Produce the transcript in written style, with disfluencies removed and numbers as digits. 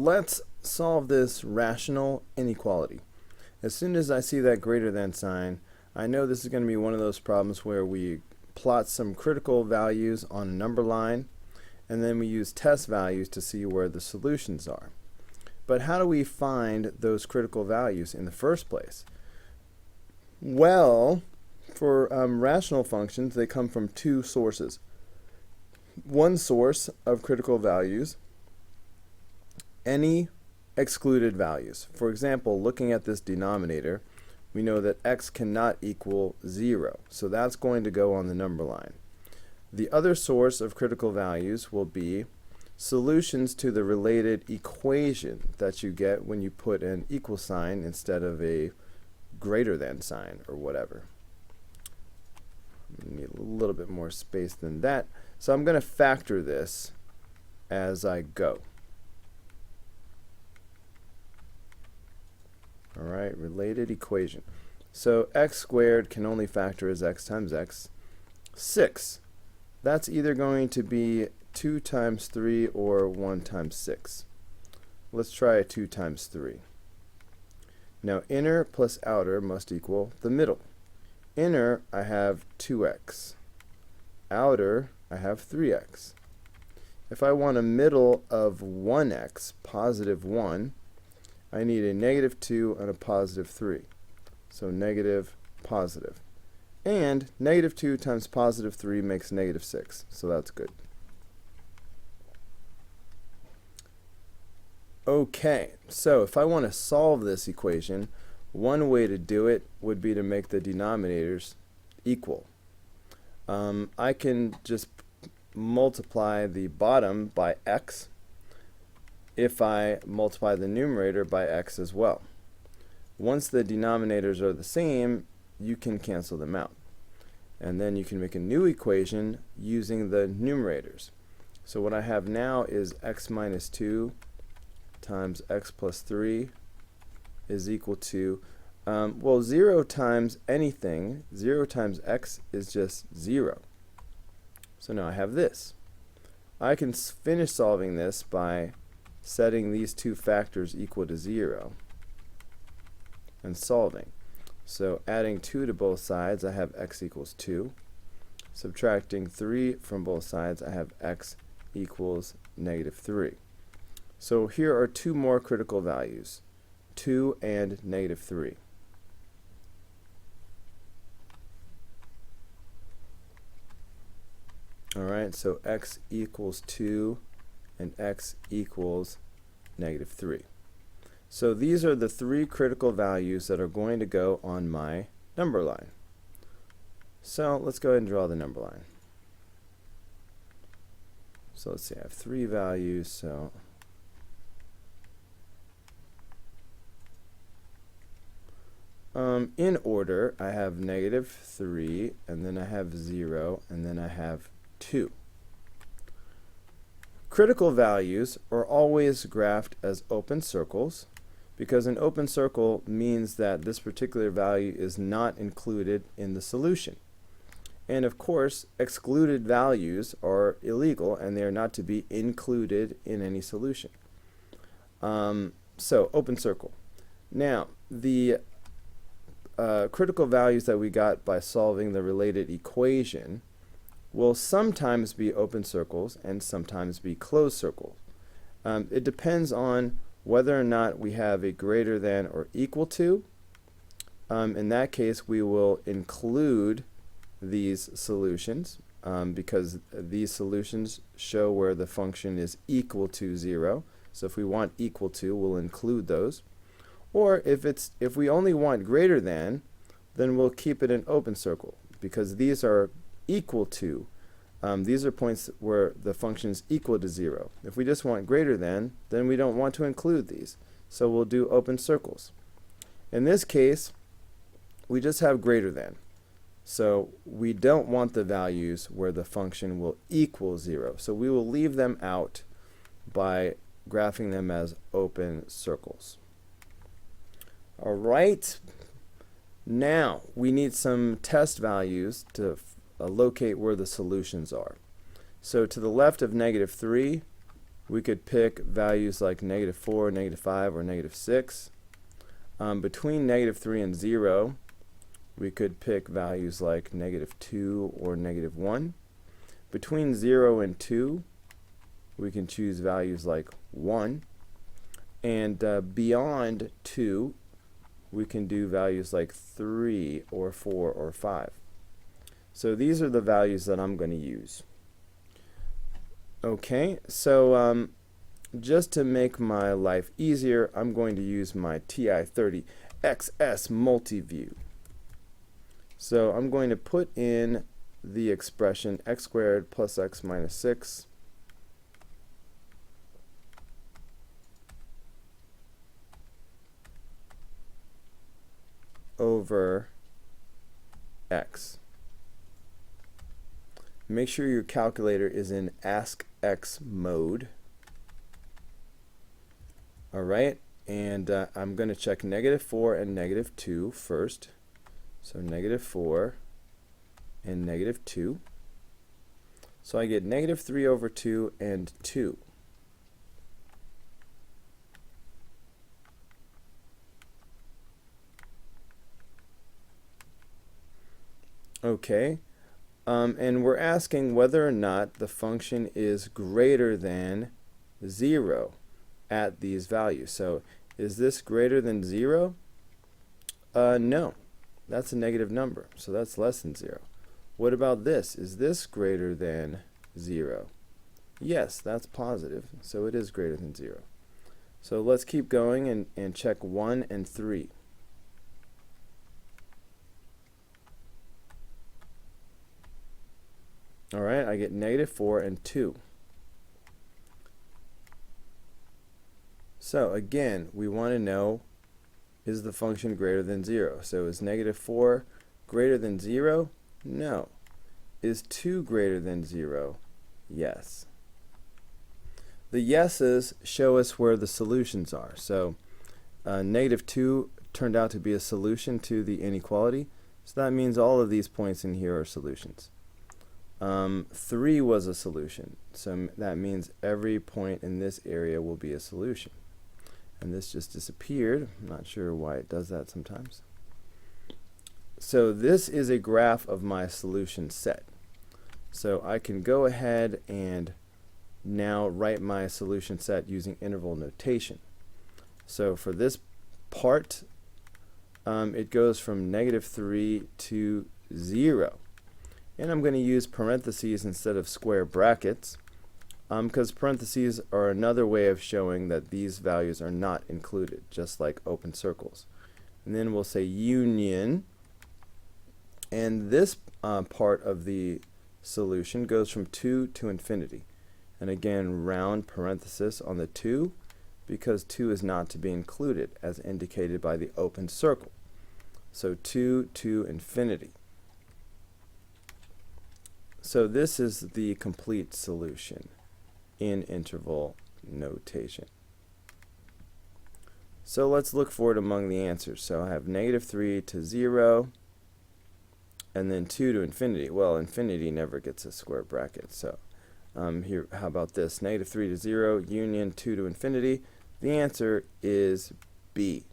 let's solve this rational inequality. As soon as I see that greater than sign, I know this is going to be one of those problems where we plot some critical values on a number line, and then we use test values to see where the solutions are. But how do we find those critical values in the first place? Well, for rational functions, they come from two sources. One source of critical values, any excluded values. For example, looking at this denominator, we know that x cannot equal 0, so that's going to go on the number line. The other source of critical values will be solutions to the related equation that you get when you put an equal sign instead of a greater than sign or whatever. Need a little bit more space than that, so I'm going to factor this as I go. Alright, related equation. So x squared can only factor as x times x. 6. That's either going to be 2 times 3 or 1 times 6. Let's try a 2 times 3. Now inner plus outer must equal the middle. Inner, I have 2x. Outer, I have 3x. If I want a middle of 1x, positive 1, I need a negative 2 and a positive 3. So negative, positive. And negative 2 times positive 3 makes negative 6. So that's good. Okay, so if I want to solve this equation, one way to do it would be to make the denominators equal. I can just multiply the bottom by x if I multiply the numerator by x as well. Once the denominators are the same, you can cancel them out. And then you can make a new equation using the numerators. So what I have now is x minus 2 times x plus 3 is equal to, well, 0 times anything, 0 times x is just 0. So now I have this. I can finish solving this by setting these two factors equal to 0 and solving. So adding 2 to both sides, I have x equals 2. Subtracting 3 from both sides, I have x equals negative 3. So here are two more critical values, 2 and negative 3. Alright, so x equals 2 and x equals negative 3. So these are the three critical values that are going to go on my number line. So let's go ahead and draw the number line. So let's see, I have three values, so in order, I have negative 3, and then I have 0, and then I have 2. Critical values are always graphed as open circles, because an open circle means that this particular value is not included in the solution. And of course, excluded values are illegal, and they are not to be included in any solution. So, open circle. Now, the critical values that we got by solving the related equation will sometimes be open circles and sometimes be closed circles. It depends on whether or not we have a greater than or equal to. In that case, we will include these solutions because these solutions show where the function is equal to 0. So if we want equal to, we'll include those. Or if we only want greater than, then we'll keep it an open circle because these are equal to. These are points where the function is equal to 0. If we just want greater than, then we don't want to include these. So we'll do open circles. In this case, we just have greater than. So we don't want the values where the function will equal 0. So we will leave them out by graphing them as open circles. All right. Now we need some test values to locate where the solutions are. So to the left of negative 3, we could pick values like -4, -5, or -6. Between -3 and 0, we could pick values like -2 or -1. Between 0 and 2, we can choose values like 1. And beyond 2, we can do values like 3 or 4 or 5. So these are the values that I'm going to use. Okay, so just to make my life easier, I'm going to use my TI-30 XS Multiview. So I'm going to put in the expression x squared plus x minus 6 over x. Make sure your calculator is in Ask X mode. Alright, and I'm going to check -4 and -2 first. So -4 and -2. So I get -3 over 2 and 2. Okay, and we're asking whether or not the function is greater than 0 at these values. So is this greater than 0? No, that's a negative number, so that's less than 0. What about this? Is this greater than 0? Yes, that's positive, so it is greater than 0. So let's keep going and check 1 and 3. Alright, I get -4 and 2. So again, we want to know, is the function greater than 0? So is -4 greater than 0? No. Is 2 greater than 0? Yes. The yeses show us where the solutions are. So -2 turned out to be a solution to the inequality. So that means all of these points in here are solutions. 3 was a solution. So that means every point in this area will be a solution. And this just disappeared. I'm not sure why it does that sometimes. So this is a graph of my solution set. So I can go ahead and now write my solution set using interval notation. So for this part, it goes from -3 to 0. And I'm going to use parentheses instead of square brackets, because parentheses are another way of showing that these values are not included, just like open circles. And then we'll say union, and this part of the solution goes from 2 to infinity. And again, round parenthesis on the 2, because 2 is not to be included, as indicated by the open circle. So 2 to infinity. So this is the complete solution in interval notation. So let's look for it among the answers. So I have -3 to 0, and then 2 to infinity. Well, infinity never gets a square bracket. So here, how about this? -3 to 0, union 2 to infinity. The answer is B.